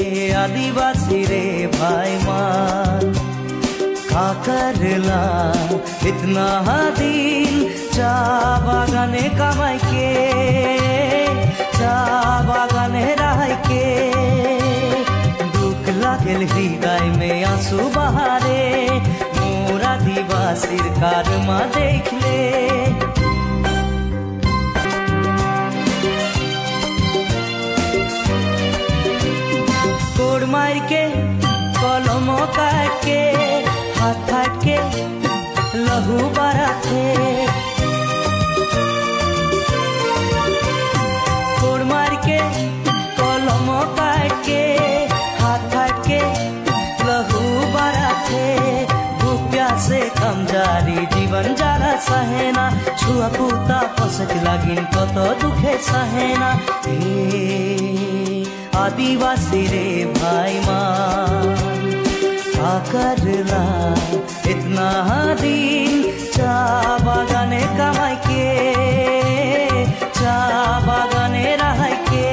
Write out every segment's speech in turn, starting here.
आदिवासी रे भाई मान का करला इतना दिन चा बागाने कमाई के चा बागाने रह के दुख लागल हृदय में आंसू बहारे मोर आदिवासीर कारमा देख ले कोड़ मार के कलम काट के हाथ फाट के लहू बराते कोड़ मार के कलम काट के हाथ फाट के लहू बराते भूख प्यासे कम जारी जीवन जारा सहेना छुआ पुता पसक लागिन कत दुखे सहेना आदिवासी रे भाई मान का करला इतना दिन चा बागाने कमाई के चा बागाने रह के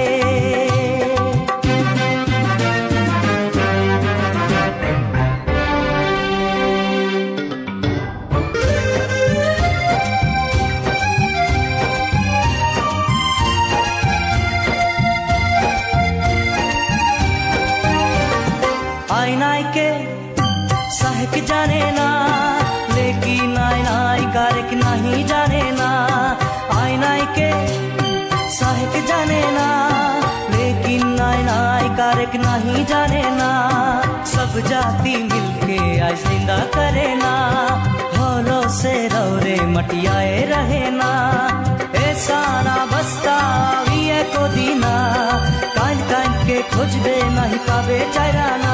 आईनाई के सहक जाने ना लेकिन आईनाई कारक नहीं जाने ना आईनाई के सहक जाने ना लेकिन आईनाई कारक नहीं जाने ना सब जाति मिलके आज जिंदा करे ना होलो से रौरे मटियाए रहे ना ऐसा ना बस्ता विये को दीना कांड कांड के खोजबे नहीं पावे चाराना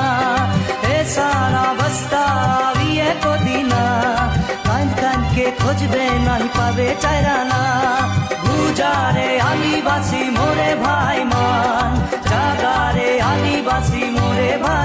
ऐसा ना बस्ता विये को दीना कांड कांड के खोजबे नहीं पावे चाराना गुजारे आदिवासी मोरे भाई मान जागारे आदिवासी मोरे भाई